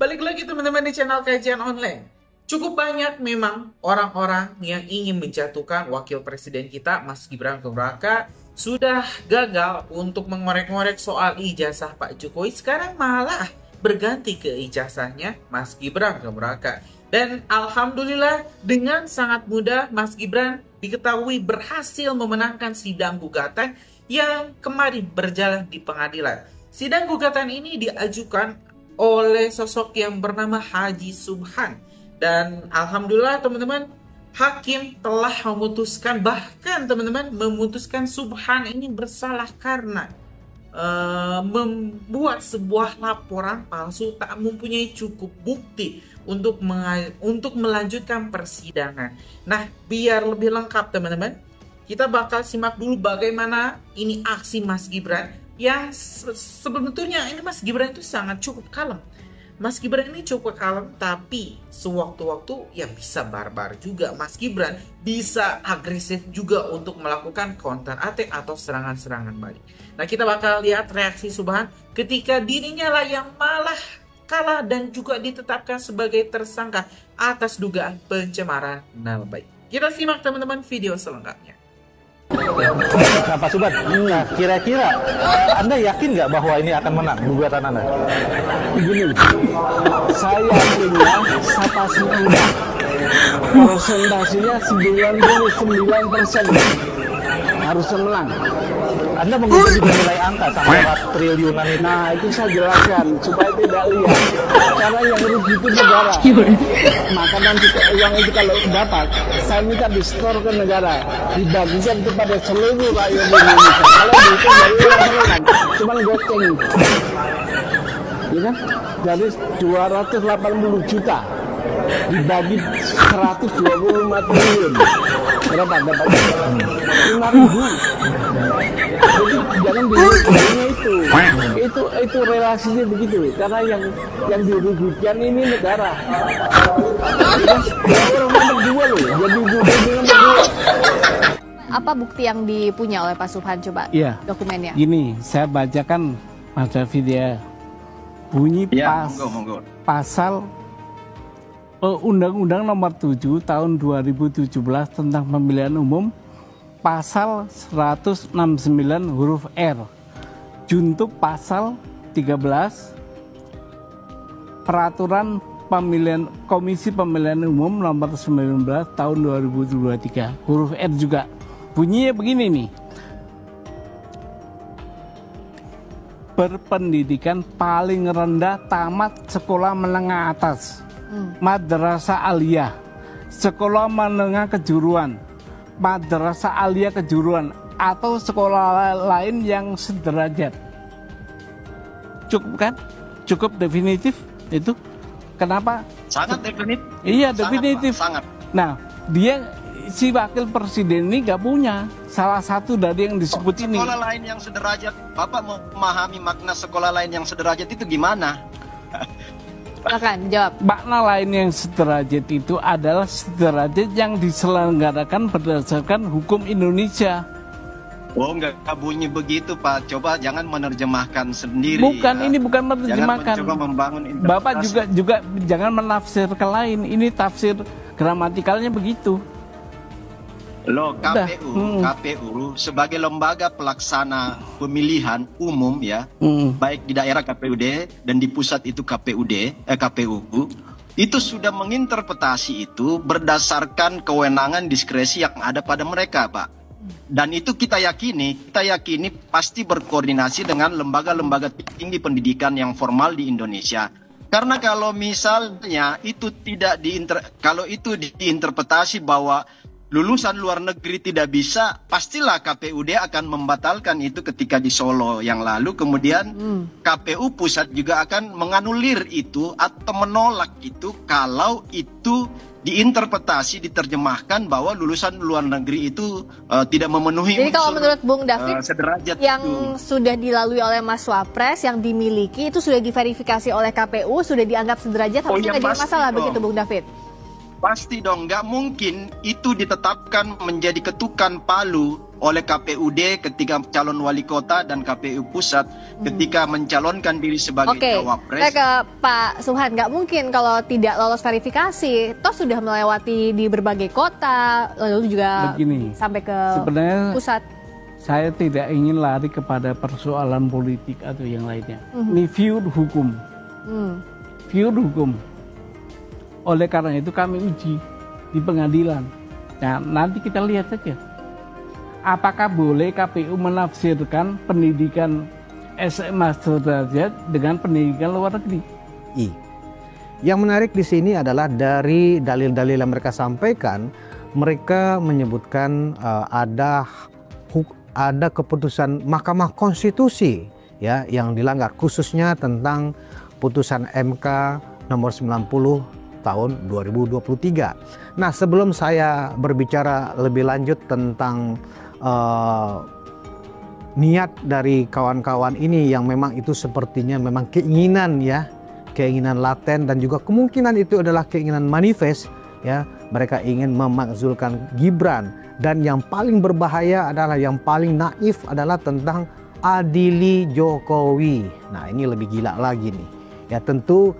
Balik lagi teman-teman di channel Kajian Online. Cukup banyak memang orang-orang yang ingin menjatuhkan wakil presiden kita, Mas Gibran Rakareka, sudah gagal untuk mengorek-ngorek soal ijazah Pak Jokowi. Sekarang malah berganti ke ijazahnya Mas Gibran Rakareka. Dan alhamdulillah dengan sangat mudah Mas Gibran diketahui berhasil memenangkan sidang gugatan yang kemarin berjalan di pengadilan. Sidang gugatan ini diajukan oleh sosok yang bernama Haji Subhan. Dan alhamdulillah teman-teman, hakim telah memutuskan, bahkan teman-teman memutuskan Subhan ini bersalah karena membuat sebuah laporan palsu, tak mempunyai cukup bukti untuk melanjutkan persidangan. Nah, biar lebih lengkap teman-teman, kita bakal simak dulu bagaimana ini aksi Mas Gibran yang sebetulnya ini Mas Gibran itu sangat cukup kalem. Mas Gibran ini cukup kalem, tapi sewaktu-waktu ya bisa barbar juga. Mas Gibran bisa agresif juga untuk melakukan counter attack atau serangan-serangan balik. Nah, kita bakal lihat reaksi Subhan ketika dirinya lah yang malah kalah dan juga ditetapkan sebagai tersangka atas dugaan pencemaran nama baik. Kita simak teman-teman video selengkapnya. Nah, Pak Subhan, nah, kira-kira Anda yakin nggak bahwa ini akan menang gugatan Anda? Begini, saya punya sapasi muda, persentasenya 99% harus menang. Anda mengikuti nilai angka sampai triliunan itu. Nah, itu saya jelaskan supaya tidak lihat. Karena yang rugi itu negara. Maka nanti uang itu kalau dapat, saya minta di-store ke negara, dibagikan kepada seluruh rakyat Indonesia. Kalau dihitung dari uang menang, cuma goceng. Ya kan? Dari 280 juta dibagi 125 triliun. Berapa dapatnya? 5.000. Jadi jangan dilihatnya itu relasinya begitu, karena yang dirugikan ini negara. Orang nomor 2 loh, jadi dengan berdua. Apa bukti yang dipunya oleh Pak Subhan, coba dokumennya? Gini, saya bacakan Mas David ya. Bunyi monggo. Pasal Undang-Undang Nomor 7 Tahun 2017 tentang Pemilihan Umum, Pasal 169 huruf R, junto pasal 13 Peraturan Pemilihan Komisi Pemilihan Umum Nomor 19 Tahun 2023 huruf R juga. Bunyinya begini nih. Berpendidikan paling rendah tamat sekolah menengah atas, madrasah aliyah, sekolah menengah kejuruan, madrasah aliyah kejuruan, atau sekolah lain yang sederajat. Cukup kan? Cukup definitif itu. Kenapa? Sangat definitif. Iya, definitif. Sangat. Nah, si wakil presiden ini gak punya salah satu dari yang disebut ini. Sekolah lain yang sederajat, Bapak mau memahami makna sekolah lain yang sederajat itu gimana? Silakan jawab. Makna lain yang sederajat itu adalah sederajat yang diselenggarakan berdasarkan hukum Indonesia. Oh, enggak bunyi begitu, Pak. Coba jangan menerjemahkan sendiri. Bukan, ini bukan menerjemahkan. Jangan mencoba membangun interpretasi. Bapak juga jangan menafsirkan lain. Ini tafsir gramatikalnya begitu. Loh, KPU sebagai lembaga pelaksana pemilihan umum ya, baik di daerah KPUD dan di pusat itu KPU, itu sudah menginterpretasi itu berdasarkan kewenangan diskresi yang ada pada mereka, Pak. Dan itu kita yakini pasti berkoordinasi dengan lembaga-lembaga tinggi pendidikan yang formal di Indonesia. Karena kalau misalnya itu kalau itu diinterpretasi bahwa lulusan luar negeri tidak bisa, pastilah KPUD akan membatalkan itu ketika di Solo yang lalu. Kemudian KPU pusat juga akan menganulir itu atau menolak itu kalau itu diinterpretasi, diterjemahkan bahwa lulusan luar negeri itu tidak memenuhi. Jadi kalau menurut Bung David, yang itu sudah dilalui oleh Mas Wapres, yang dimiliki itu sudah diverifikasi oleh KPU, sudah dianggap sederajat, harusnya tidak jadi masalah begitu Bung David? Pasti dong, nggak mungkin itu ditetapkan menjadi ketukan palu oleh KPUD ketika calon wali kota dan KPU pusat ketika mencalonkan diri sebagai cawapres. Saya ke Pak Suhan, nggak mungkin kalau tidak lolos verifikasi, toh sudah melewati di berbagai kota, lalu juga sampai ke pusat. Saya tidak ingin lari kepada persoalan politik atau yang lainnya. Ini view hukum. View hukum. Oleh karena itu kami uji di pengadilan. Nah, nanti kita lihat saja. Apakah boleh KPU menafsirkan pendidikan SMA sederajat dengan pendidikan luar negeri? Yang menarik di sini adalah dari dalil-dalil yang mereka sampaikan, mereka menyebutkan ada keputusan Mahkamah Konstitusi ya yang dilanggar, khususnya tentang putusan MK nomor 90 tahun 2023. Nah, sebelum saya berbicara lebih lanjut tentang niat dari kawan-kawan ini yang memang itu sepertinya memang keinginan ya, keinginan laten dan juga kemungkinan itu adalah keinginan manifest ya, mereka ingin memakzulkan Gibran, dan yang paling berbahaya adalah yang paling naif adalah tentang adili Jokowi. Nah, ini lebih gila lagi nih ya, tentu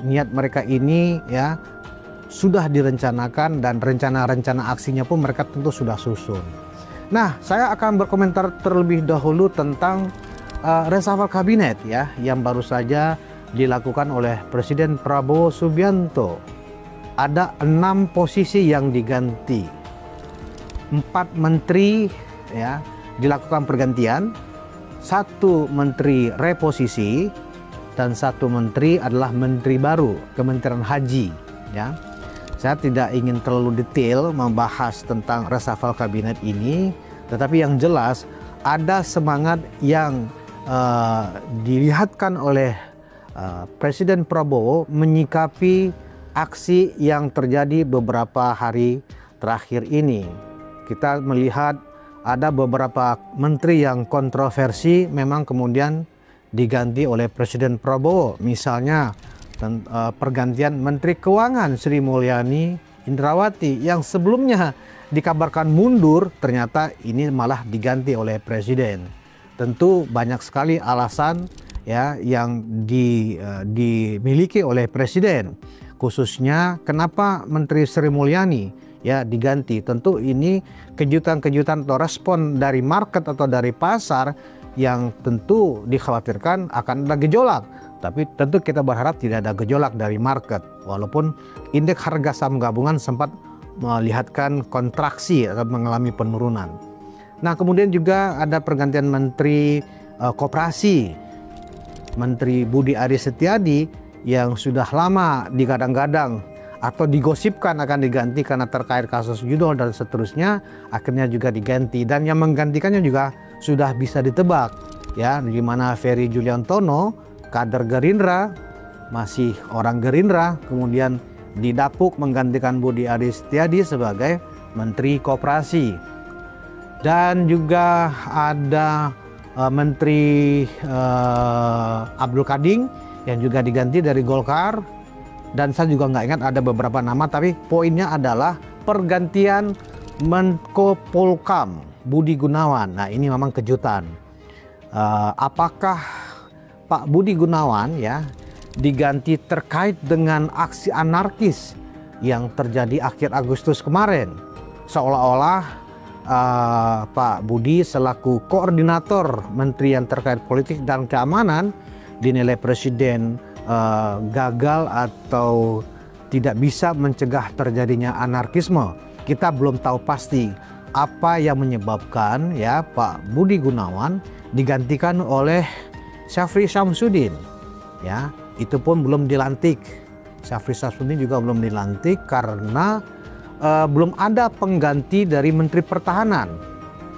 niat mereka ini ya sudah direncanakan dan rencana-rencana aksinya pun mereka tentu sudah susun. Nah, saya akan berkomentar terlebih dahulu tentang reshuffle kabinet ya yang baru saja dilakukan oleh Presiden Prabowo Subianto. Ada 6 posisi yang diganti, 4 menteri ya dilakukan pergantian, 1 menteri reposisi, dan 1 menteri adalah menteri baru, Kementerian Haji ya. Saya tidak ingin terlalu detail membahas tentang reshuffle kabinet ini, tetapi yang jelas ada semangat yang dilihatkan oleh Presiden Prabowo menyikapi aksi yang terjadi beberapa hari terakhir ini. Kita melihat ada beberapa menteri yang kontroversi memang kemudian diganti oleh Presiden Prabowo, misalnya pergantian Menteri Keuangan Sri Mulyani Indrawati yang sebelumnya dikabarkan mundur, ternyata ini malah diganti oleh Presiden. Tentu banyak sekali alasan ya yang dimiliki oleh Presiden, khususnya kenapa Menteri Sri Mulyani ya diganti. Tentu ini kejutan-kejutan atau respon dari market atau dari pasar yang tentu dikhawatirkan akan ada gejolak. Tapi tentu kita berharap tidak ada gejolak dari market, walaupun indeks harga saham gabungan sempat melihatkan kontraksi atau mengalami penurunan. Nah, kemudian juga ada pergantian Menteri Koperasi, Menteri Budi Aris Setiadi yang sudah lama digadang-gadang atau digosipkan akan diganti karena terkait kasus judul dan seterusnya, akhirnya juga diganti, dan yang menggantikannya juga sudah bisa ditebak ya, di mana Ferry Juliantono, kader Gerindra, masih orang Gerindra, kemudian didapuk menggantikan Budi Aris Setiadi sebagai Menteri Koperasi. Dan juga ada Menteri Abdul Kading yang juga diganti dari Golkar. Dan saya juga nggak ingat ada beberapa nama, tapi poinnya adalah pergantian Menko Polhukam Budi Gunawan. Nah, ini memang kejutan. Apakah Pak Budi Gunawan ya diganti terkait dengan aksi anarkis yang terjadi akhir Agustus kemarin? Seolah-olah Pak Budi selaku koordinator menteri yang terkait politik dan keamanan dinilai Presiden gagal atau tidak bisa mencegah terjadinya anarkisme. Kita belum tahu pasti apa yang menyebabkan ya Pak Budi Gunawan digantikan oleh Syafri Syamsuddin ya, itu pun belum dilantik. Syafri Syamsuddin juga belum dilantik karena belum ada pengganti dari Menteri Pertahanan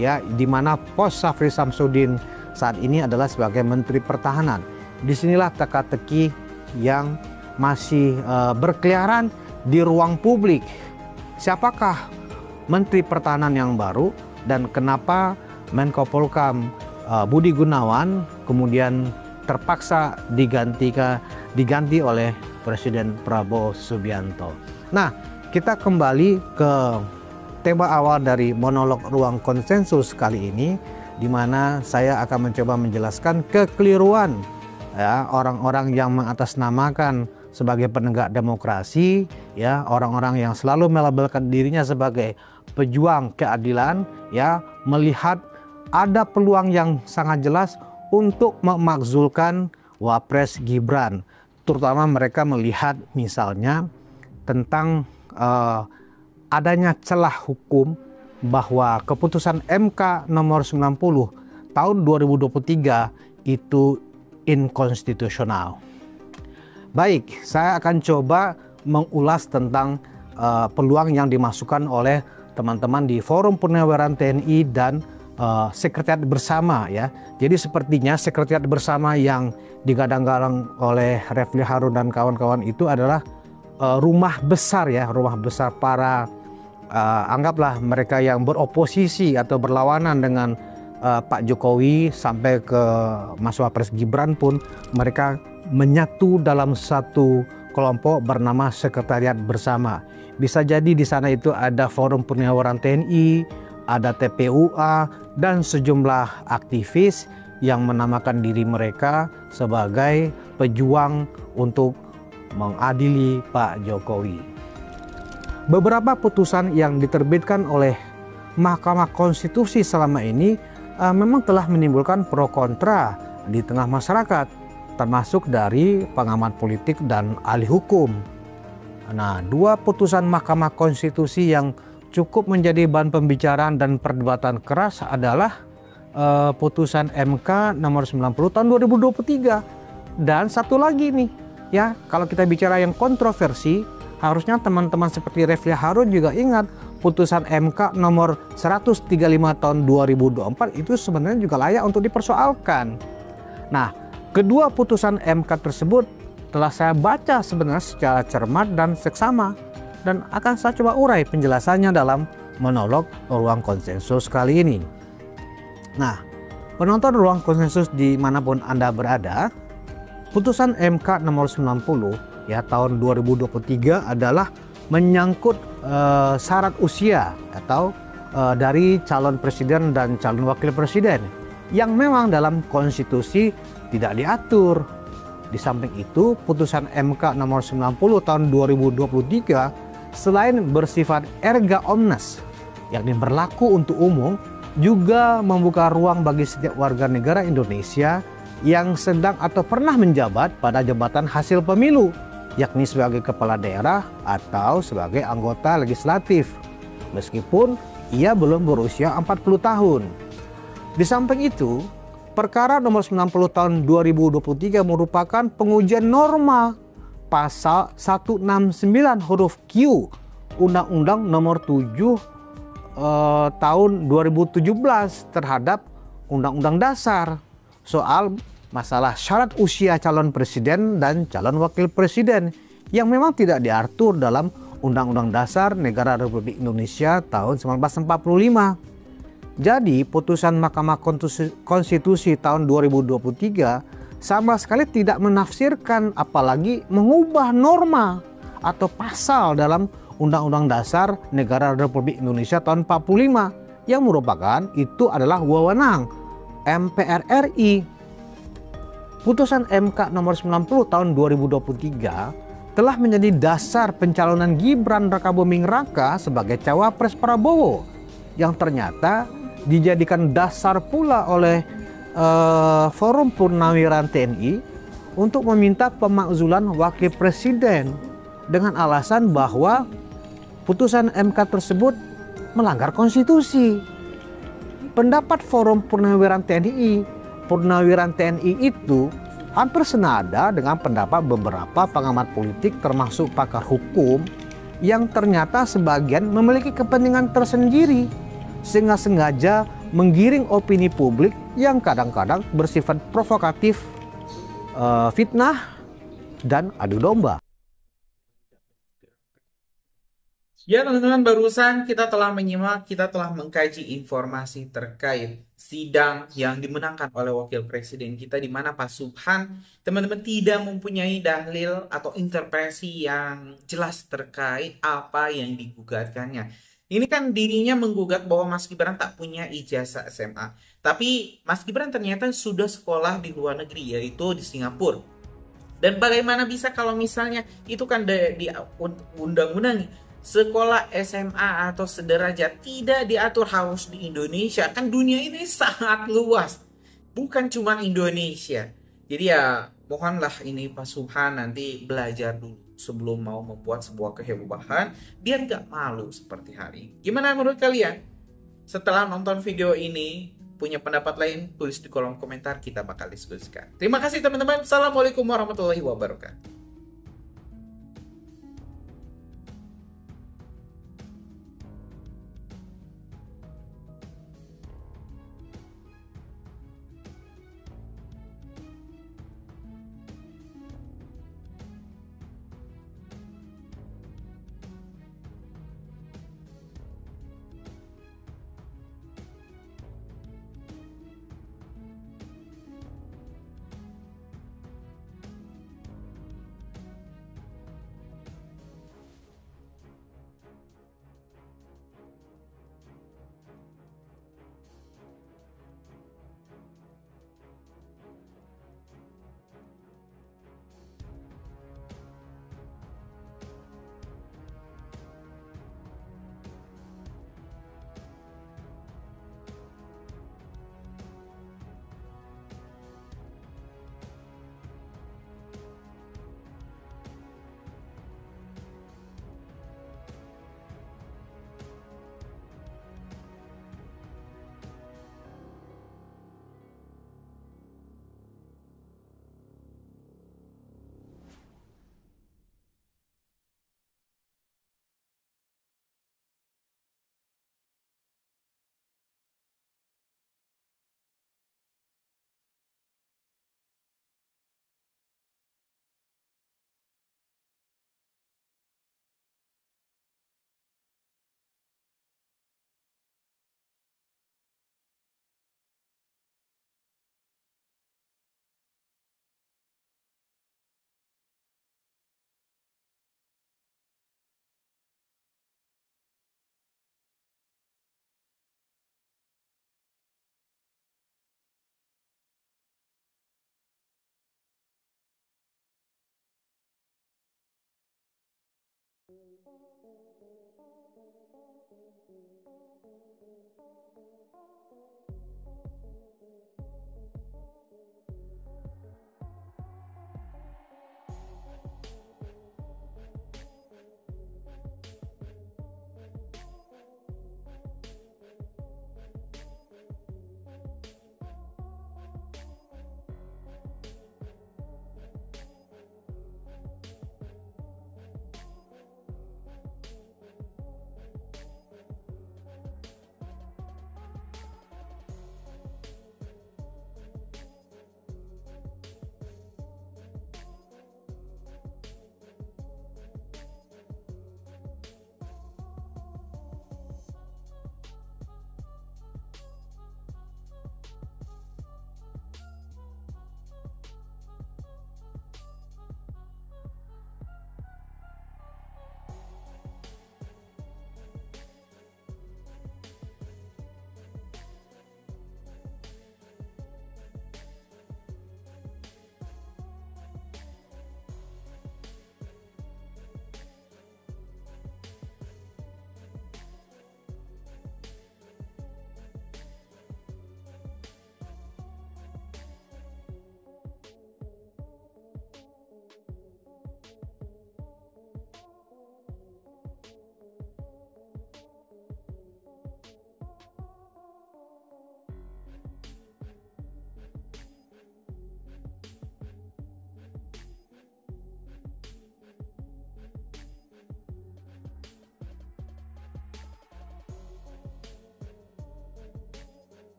ya, di mana pos Syafri Syamsuddin saat ini adalah sebagai Menteri Pertahanan. Disinilah teka-teki yang masih berkeliaran di ruang publik. Siapakah Menteri Pertahanan yang baru dan kenapa Menko Polhukam Budi Gunawan kemudian terpaksa diganti oleh Presiden Prabowo Subianto. Nah, kita kembali ke tema awal dari monolog Ruang Konsensus kali ini, di mana saya akan mencoba menjelaskan kekeliruan ya orang-orang yang mengatasnamakan sebagai penegak demokrasi, ya orang-orang yang selalu melabelkan dirinya sebagai pejuang keadilan, ya melihat ada peluang yang sangat jelas untuk memakzulkan Wapres Gibran. Terutama mereka melihat misalnya tentang adanya celah hukum bahwa keputusan MK nomor 90 tahun 2023 itu inkonstitusional. Baik, saya akan coba mengulas tentang peluang yang dimasukkan oleh teman-teman di Forum Purnawiran TNI dan Sekretariat Bersama ya. Jadi sepertinya Sekretariat Bersama yang digadang-gadang oleh Refli Harun dan kawan-kawan itu adalah rumah besar ya, rumah besar para anggaplah mereka yang beroposisi atau berlawanan dengan Pak Jokowi sampai ke Mas Wapres Gibran pun mereka menyatu dalam satu kelompok bernama Sekretariat Bersama. Bisa jadi di sana itu ada Forum Purnawiran TNI, ada TPUA dan sejumlah aktivis yang menamakan diri mereka sebagai pejuang untuk mengadili Pak Jokowi. Beberapa putusan yang diterbitkan oleh Mahkamah Konstitusi selama ini memang telah menimbulkan pro kontra di tengah masyarakat, termasuk dari pengamat politik dan ahli hukum. Nah, dua putusan Mahkamah Konstitusi yang cukup menjadi bahan pembicaraan dan perdebatan keras adalah putusan MK nomor 90 tahun 2023 dan satu lagi nih. Ya, kalau kita bicara yang kontroversi, harusnya teman-teman seperti Refli Harun juga ingat putusan MK nomor 135 tahun 2024 itu sebenarnya juga layak untuk dipersoalkan. Nah, kedua putusan MK tersebut telah saya baca sebenarnya secara cermat dan seksama dan akan saya coba urai penjelasannya dalam monolog Ruang Konsensus kali ini. Nah, penonton Ruang Konsensus dimanapun Anda berada, putusan MK nomor 90 ya tahun 2023 adalah menyangkut syarat usia atau dari calon presiden dan calon wakil presiden yang memang dalam konstitusi tidak diatur. Di samping itu, putusan MK nomor 90 tahun 2023 selain bersifat erga omnes yakni berlaku untuk umum, juga membuka ruang bagi setiap warga negara Indonesia yang sedang atau pernah menjabat pada jabatan hasil pemilu, yakni sebagai kepala daerah atau sebagai anggota legislatif, meskipun ia belum berusia 40 tahun. Di samping itu, perkara nomor 90 tahun 2023 merupakan pengujian norma pasal 169 huruf Q Undang-Undang nomor 7 tahun 2017 terhadap Undang-Undang Dasar soal masalah syarat usia calon presiden dan calon wakil presiden yang memang tidak diatur dalam Undang-Undang Dasar Negara Republik Indonesia tahun 1945. Jadi putusan Mahkamah Konstitusi tahun 2023 sama sekali tidak menafsirkan apalagi mengubah norma atau pasal dalam Undang-Undang Dasar Negara Republik Indonesia tahun 45 yang merupakan itu adalah wewenang MPR RI. Putusan MK nomor 90 tahun 2023 telah menjadi dasar pencalonan Gibran Rakabuming Raka sebagai cawapres Prabowo yang ternyata dijadikan dasar pula oleh Forum Purnawiran TNI untuk meminta pemakzulan wakil presiden dengan alasan bahwa putusan MK tersebut melanggar konstitusi. Pendapat Forum Purnawiran TNI itu hampir senada dengan pendapat beberapa pengamat politik termasuk pakar hukum yang ternyata sebagian memiliki kepentingan tersendiri sehingga sengaja menggiring opini publik yang kadang-kadang bersifat provokatif, fitnah, dan adu domba. Ya teman-teman, barusan kita telah menyimak, kita telah mengkaji informasi terkait sidang yang dimenangkan oleh wakil presiden kita, di mana Pak Subhan teman-teman tidak mempunyai dalil atau interpretasi yang jelas terkait apa yang digugatkannya. Ini kan dirinya menggugat bahwa Mas Gibran tak punya ijazah SMA. Tapi Mas Gibran ternyata sudah sekolah di luar negeri, yaitu di Singapura. Dan bagaimana bisa kalau misalnya itu kan di undang-undang sekolah SMA atau sederajat tidak diatur harus di Indonesia. Kan dunia ini sangat luas. Bukan cuma Indonesia. Jadi ya mohonlah ini Pak Subhan nanti belajar dulu sebelum mau membuat sebuah kehebohan biar gak malu seperti hari. Gimana menurut kalian? Setelah nonton video ini punya pendapat lain tulis di kolom komentar, kita bakal diskusikan. Terima kasih teman-teman. Assalamualaikum warahmatullahi wabarakatuh.